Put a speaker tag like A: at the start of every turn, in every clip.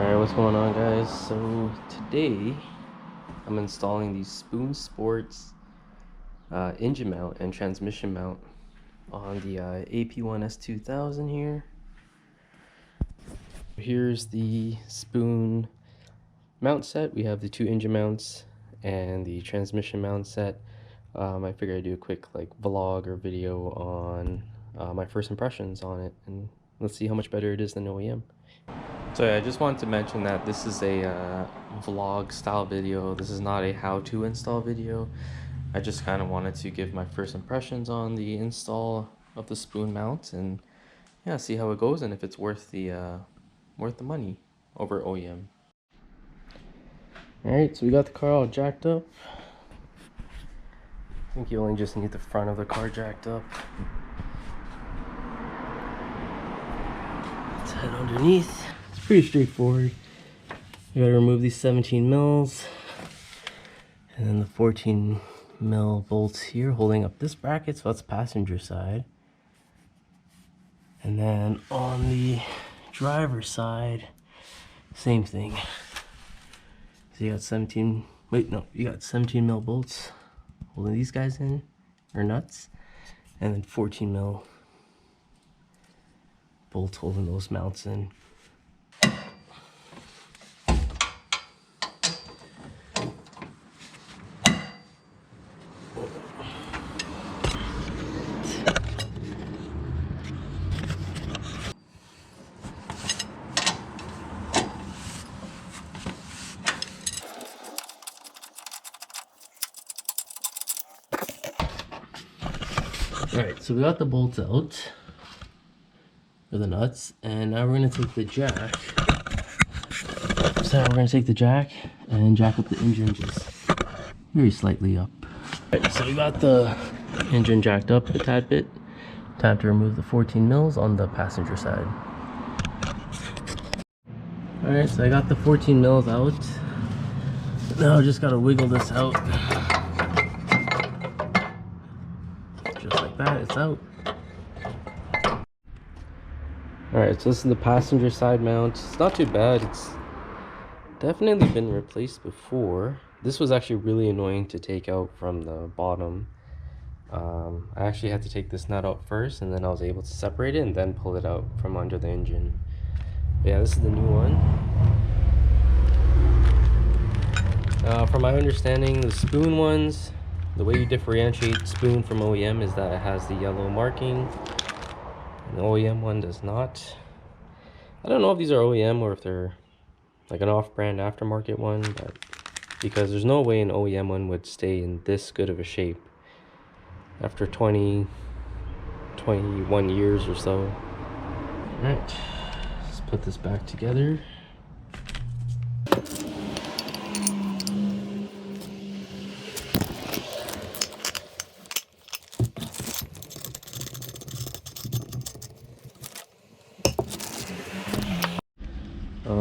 A: Alright, what's going on, guys? So today I'm installing the Spoon Sports engine mount and transmission mount on the AP1 S2000 here. Here's the Spoon mount set. We have the two engine mounts and the transmission mount set. I figured I'd do a quick vlog or video on my first impressions on it, and let's see how much better it is than OEM. So yeah, I just wanted to mention that this is a vlog style video. This is not a how-to install video. I just kind of wanted to give my first impressions on the install of the Spoon mount, and yeah, see how it goes and if it's worth the money over OEM. Alright, so we got the car all jacked up. I think you only just need the front of the car jacked up. Let's head underneath. It's pretty straightforward. You gotta remove these 17 mils and then the 14 mil bolts here holding up this bracket, so that's passenger side. And then on the driver's side, same thing. So you got 17 mil bolts holding these guys in, or nuts, and then 14 mil bolts holding those mounts in. Alright, so we got the bolts out, or the nuts, and now we're going to take the jack. So we're going to take the jack and jack up the engine just very slightly up. Alright, so we got the engine jacked up a tad bit. Time to remove the 14 mils on the passenger side. Alright, so I got the 14 mils out. Now I just got to wiggle this out. That it's out. Alright, so this is the passenger side mount. It's not too bad. It's definitely been replaced before. This was actually really annoying to take out from the bottom. I actually had to take this nut out first, and then I was able to separate it and then pull it out from under the engine. But yeah, this is the new one. From my understanding, the Spoon ones, the way you differentiate Spoon from OEM is that it has the yellow marking, and the OEM one does not. I don't know if these are OEM or if they're like an off-brand aftermarket one, but because there's no way an OEM one would stay in this good of a shape after 21 years or so. Alright, let's put this back together.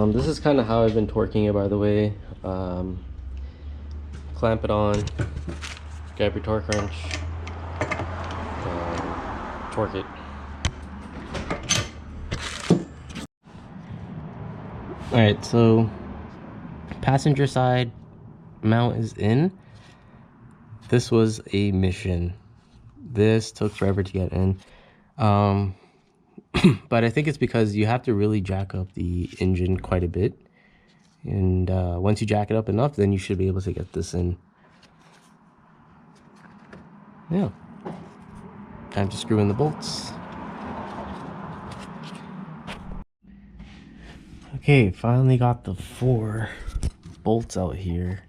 A: This is kind of how I've been torquing it, by the way. Clamp it on, grab your torque wrench, and torque it. Alright, so passenger side mount is in. This was a mission. This took forever to get in. But I think it's because you have to really jack up the engine quite a bit, and once you jack it up enough, then you should be able to get this in. Yeah, time to screw in the bolts. Okay, finally got the 4 bolts out here.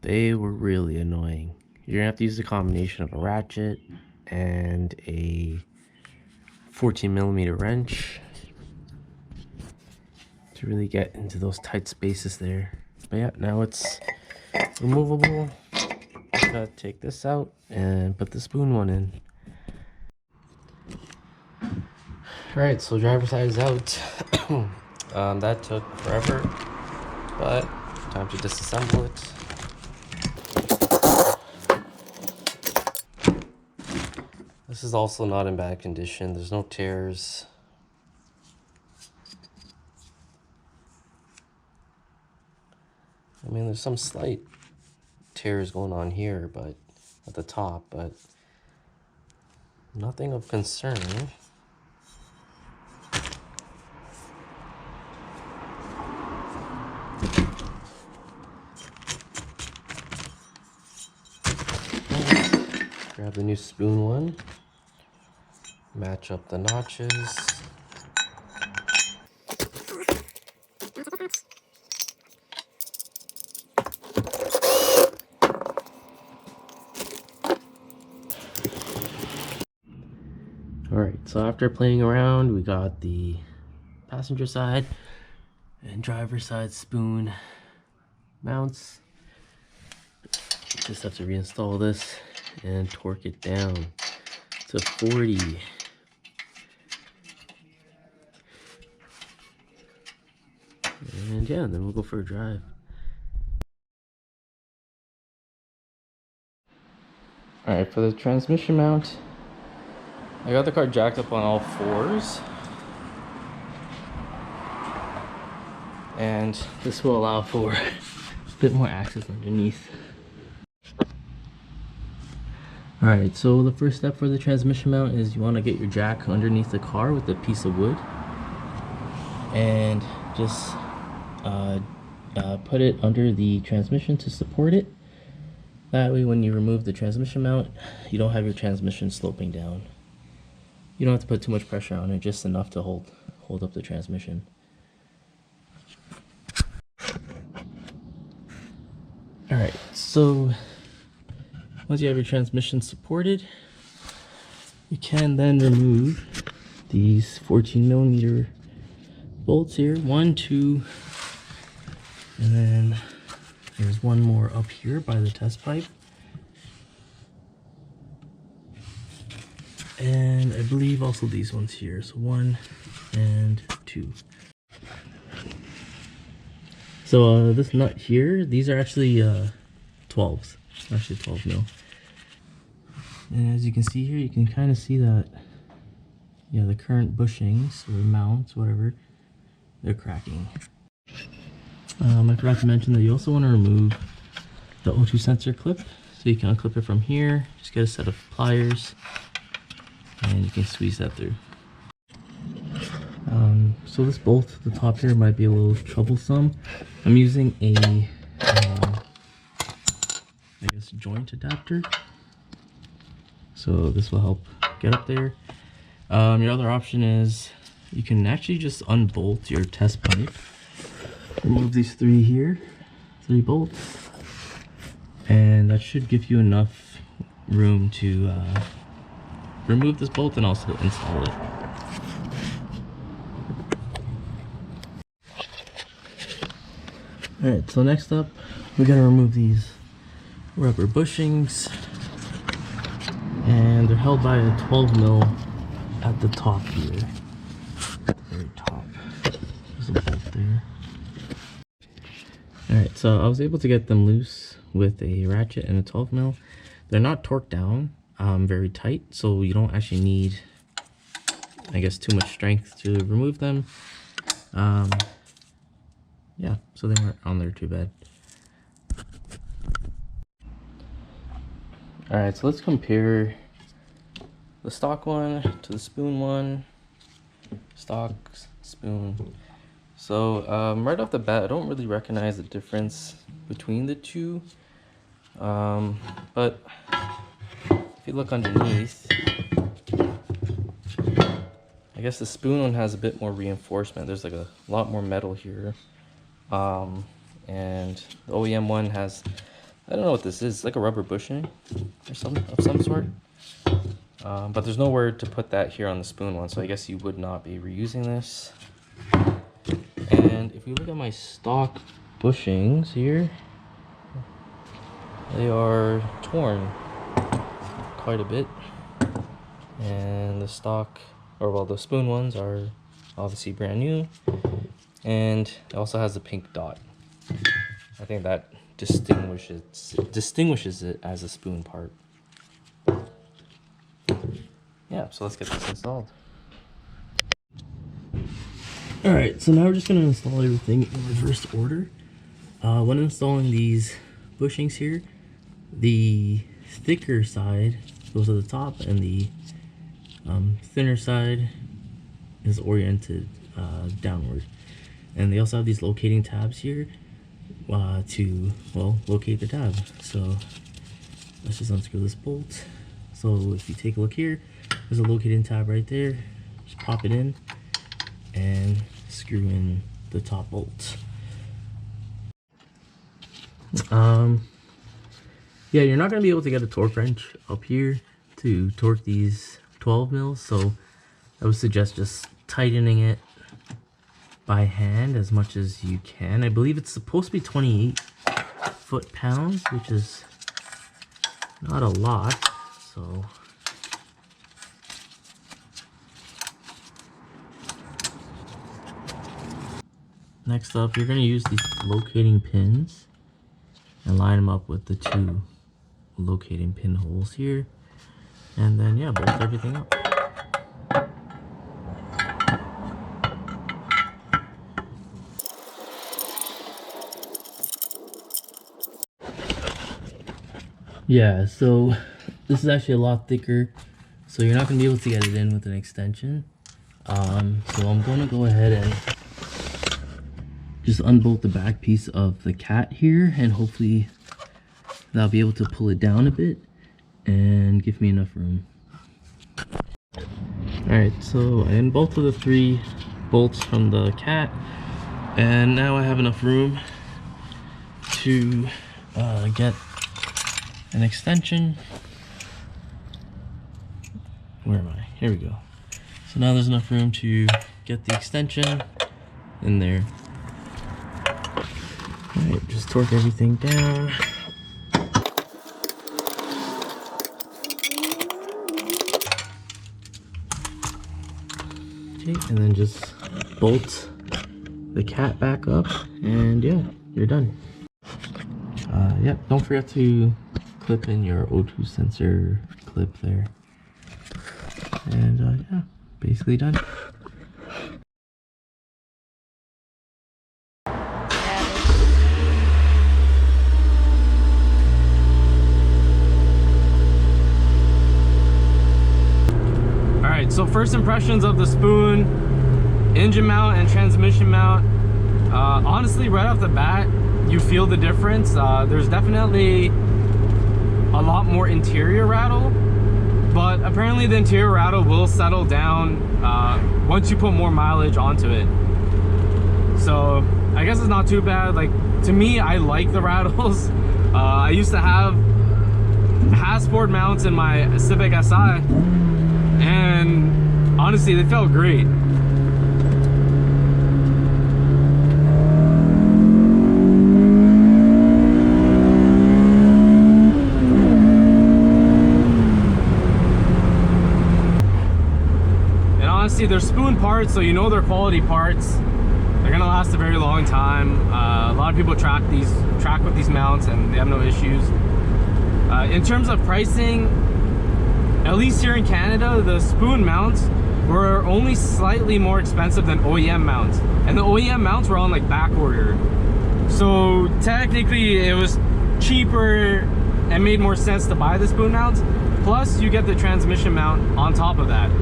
A: They were really annoying. You're gonna have to use the combination of a ratchet and a 14mm wrench to really get into those tight spaces there. But yeah, now it's removable. Gotta take this out and put the Spoon one in. Alright, so driver's side is out. That took forever, but time to disassemble it. This is also not in bad condition. There's no tears. I mean, there's some slight tears going on here, but at the top, but nothing of concern. Grab the new spoon one, match up the notches. Alright, so after playing around, we got the passenger side and driver side spoon mounts. Just have to reinstall this and torque it down to 40. And yeah, then we'll go for a drive. Alright, for the transmission mount, I got the car jacked up on all fours. And this will allow for a bit more access underneath. Alright, so the first step for the transmission mount is you want to get your jack underneath the car with a piece of wood. And just put it under the transmission to support it. That way when you remove the transmission mount, you don't have your transmission sloping down. You don't have to put too much pressure on it, just enough to hold up the transmission. Alright, so once you have your transmission supported, you can then remove these 14mm bolts here. 1, 2, and then there's one more up here by the test pipe. And I believe also these ones here. So 1 and 2. So this nut here, these are actually 12s. Actually 12 mil. And as you can see here, you can kind of see that, yeah, the current bushings or mounts, whatever, they're cracking. I forgot to mention that you also want to remove the O2 sensor clip. So you can unclip it from here, just get a set of pliers, and you can squeeze that through. So this bolt at the top here might be a little troublesome. I'm using a, I guess, joint adapter. So this will help get up there. Your other option is you can actually just unbolt your test pipe. Remove these three bolts, and that should give you enough room to remove this bolt and also install it. Alright, so next up, we gotta remove these rubber bushings, and they're held by a 12mm at the top here. At the very top. There's a bolt there. Alright, so I was able to get them loose with a ratchet and a 12mm. They're not torqued down very tight, so you don't actually need, I guess, too much strength to remove them. Yeah, so they weren't on there too bad. Alright, so let's compare the stock one to the spoon one. Stock, spoon. So right off the bat, I don't really recognize the difference between the two. But if you look underneath, I guess the spoon one has a bit more reinforcement. There's like a lot more metal here. And the OEM one has, I don't know what this is. It's like a rubber bushing or some sort. But there's nowhere to put that here on the spoon one, so I guess you would not be reusing this. And if we look at my stock bushings here, they are torn quite a bit. And the stock, or well, the spoon ones are obviously brand new. And it also has a pink dot. I think that distinguishes it as a spoon part. Yeah, so let's get this installed. Alright, so now we're just going to install everything in reverse order.
B: When installing these bushings here, the thicker side goes at the top and the thinner side is oriented downward. And they also have these locating tabs here to, well, locate the tab. So let's just unscrew this bolt. So if you take a look here, there's a locating tab right there. Just pop it in and screw in the top bolt. Yeah, you're not going to be able to get a torque wrench up here to torque these 12 mils, so I would suggest just tightening it by hand as much as you can. I believe it's supposed to be 28 foot-pounds, which is not a lot, so next up, you're going to use these locating pins and line them up with the two locating pin holes here, and then yeah, bolt everything up. Yeah, so this is actually a lot thicker, so you're not going to be able to get it in with an extension. So I'm going to go ahead and just unbolt the back piece of the cat here, and hopefully that'll be able to pull it down a bit and give me enough room. Alright, so I unbolted the 3 bolts from the cat, and now I have enough room to get an extension. Where am I? Here we go. So now there's enough room to get the extension in there. Alright, just torque everything down. Okay, and then just bolt the cat back up, and yeah, you're done. Yep, don't forget to clip in your O2 sensor clip there. And yeah, basically done. Alright, so first impressions of the spoon, engine mount and transmission mount. Honestly, right off the bat, you feel the difference. There's definitely a lot more interior rattle, but apparently the interior rattle will settle down once you put more mileage onto it. So I guess it's not too bad. Like, to me, I like the rattles. I used to have Hassport mounts in my Civic Si, and honestly, they felt great. They're spoon parts, so you know they're quality parts. They're gonna last a very long time. A lot of people track with these mounts and they have no issues. In terms of pricing, at least here in Canada, the spoon mounts were only slightly more expensive than OEM mounts, and the OEM mounts were on like back order, so technically it was cheaper and made more sense to buy the spoon mounts. Plus you get the transmission mount on top of that.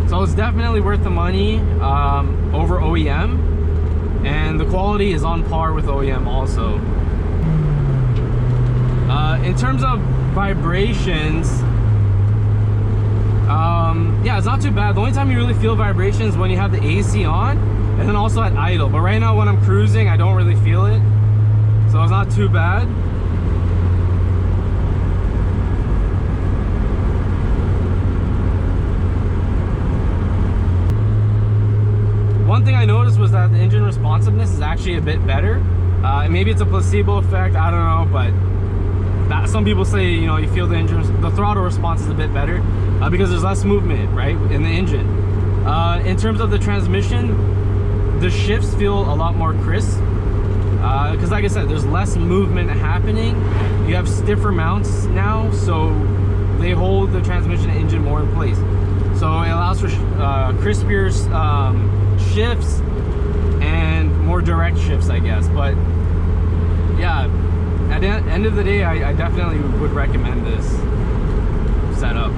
B: So it's definitely worth the money over OEM, and the quality is on par with OEM also. In terms of vibrations, yeah, it's not too bad. The only time you really feel vibrations when you have the AC on, and then also at idle. But right now when I'm cruising, I don't really feel it, so it's not too bad. One thing I noticed was that the engine responsiveness is actually a bit better. Maybe it's a placebo effect, I don't know, but some people say, you know, you feel the throttle response is a bit better because there's less movement, right, in the engine. In terms of the transmission, the shifts feel a lot more crisp because, like I said, there's less movement happening. You have stiffer mounts now, so they hold the transmission and engine more in place. So it allows for crispier shifts and more direct shifts, I guess. But yeah, at the end of the day, I definitely would recommend this setup.